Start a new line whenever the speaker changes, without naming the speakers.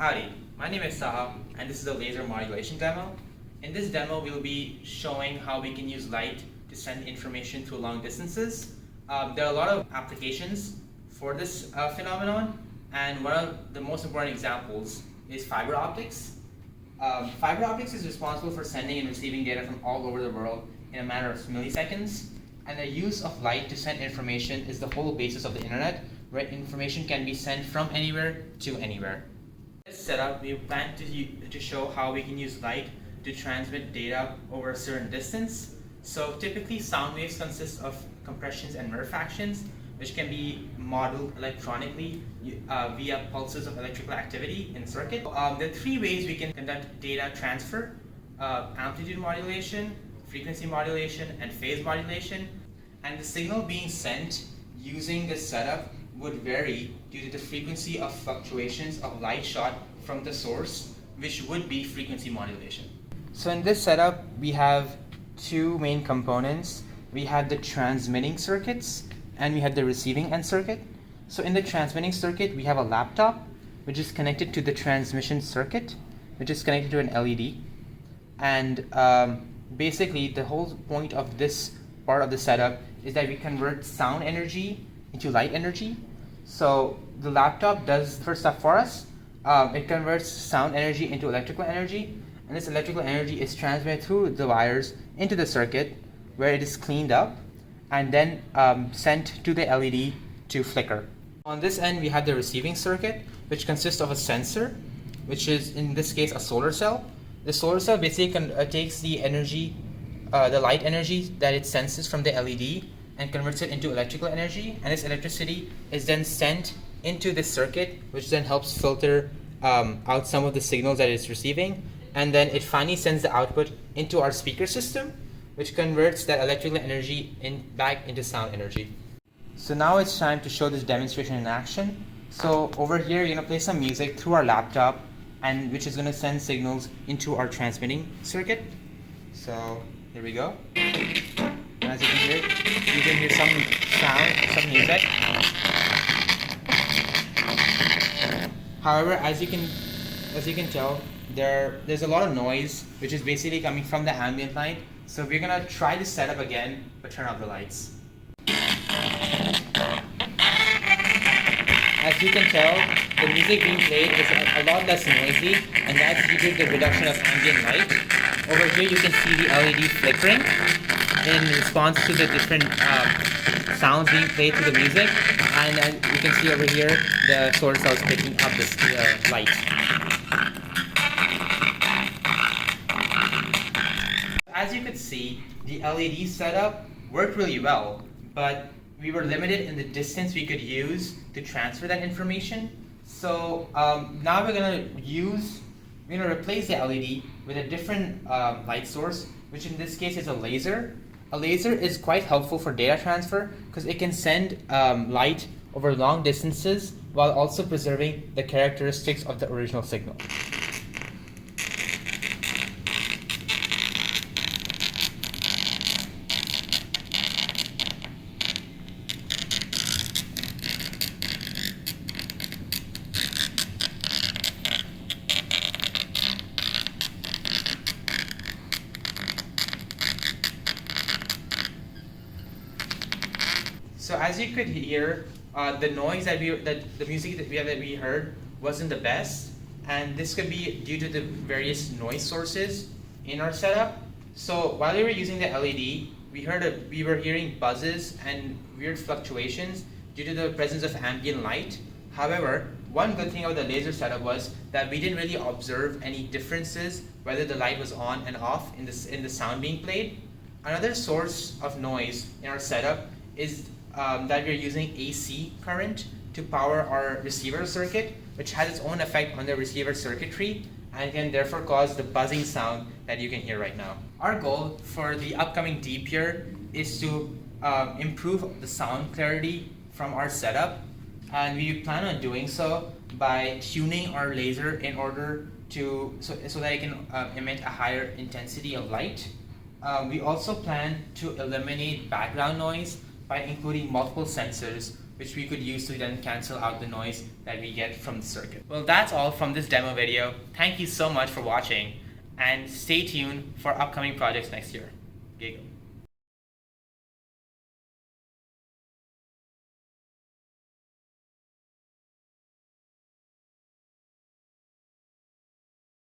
Howdy, my name is Saha and this is a laser modulation demo. In this demo we'll be showing how we can use light to send information through long distances. There are a lot of applications for this phenomenon, and one of the most important examples is fiber optics. Fiber optics is responsible for sending and receiving data from all over the world in a matter of milliseconds, and the use of light to send information is the whole basis of the internet, where information can be sent from anywhere to anywhere. In this setup, we plan to show how we can use light to transmit data over a certain distance. So typically sound waves consist of compressions and rarefactions, which can be modeled electronically via pulses of electrical activity in a circuit. There are three ways we can conduct data transfer: amplitude modulation, frequency modulation, and phase modulation. And the signal being sent using this setup would vary due to the frequency of fluctuations of light shot from the source, which would be frequency modulation. So in this setup, we have two main components. We have the transmitting circuits and we have the receiving end circuit. So in the transmitting circuit, we have a laptop which is connected to the transmission circuit, which is connected to an LED. And basically the whole point of this part of the setup is that we convert sound energy into light energy. So the laptop does the first step for us. It converts sound energy into electrical energy, and this electrical energy is transmitted through the wires into the circuit, where it is cleaned up and then sent to the LED to flicker. On this end, we have the receiving circuit, which consists of a sensor, which is in this case a solar cell. The solar cell basically takes the energy, the light energy that it senses from the LED, and converts it into electrical energy, and this electricity is then sent into this circuit, which then helps filter out some of the signals that it's receiving, and then it finally sends the output into our speaker system, which converts that electrical energy back into sound energy. So now it's time to show this demonstration in action. So over here, you're gonna play some music through our laptop, and which is gonna send signals into our transmitting circuit. So here we go. And as you can hear some sound, some music. However, as you can tell, there's a lot of noise, which is basically coming from the ambient light. So we're gonna try this setup again, but turn off the lights. As you can tell, the music being played is a lot less noisy, and that's due to the reduction of ambient light. Over here, you can see the LED flickering in response to the different sounds being played through the music, and as you can see over here, the solar cell is picking up this light. As you could see, the LED setup worked really well, but we were limited in the distance we could use to transfer that information. So now we're gonna replace the LED with a different light source, which in this case is a laser. A laser is quite helpful for data transfer because it can send light over long distances while also preserving the characteristics of the original signal. So as you could hear, the noise the music that we heard wasn't the best, and this could be due to the various noise sources in our setup. So while we were using the LED, we were hearing buzzes and weird fluctuations due to the presence of ambient light. However, one good thing about the laser setup was that we didn't really observe any differences whether the light was on and off in the sound being played. Another source of noise in our setup is that we're using AC current to power our receiver circuit, which has its own effect on the receiver circuitry and can therefore cause the buzzing sound that you can hear right now. Our goal for the upcoming deep year is to improve the sound clarity from our setup, and we plan on doing so by tuning our laser in order to so that it can emit a higher intensity of light. We also plan to eliminate background noise by including multiple sensors which we could use to then cancel out the noise that we get from the circuit. Well, that's all from this demo video. Thank you so much for watching, and stay tuned for upcoming projects next year. Gigo.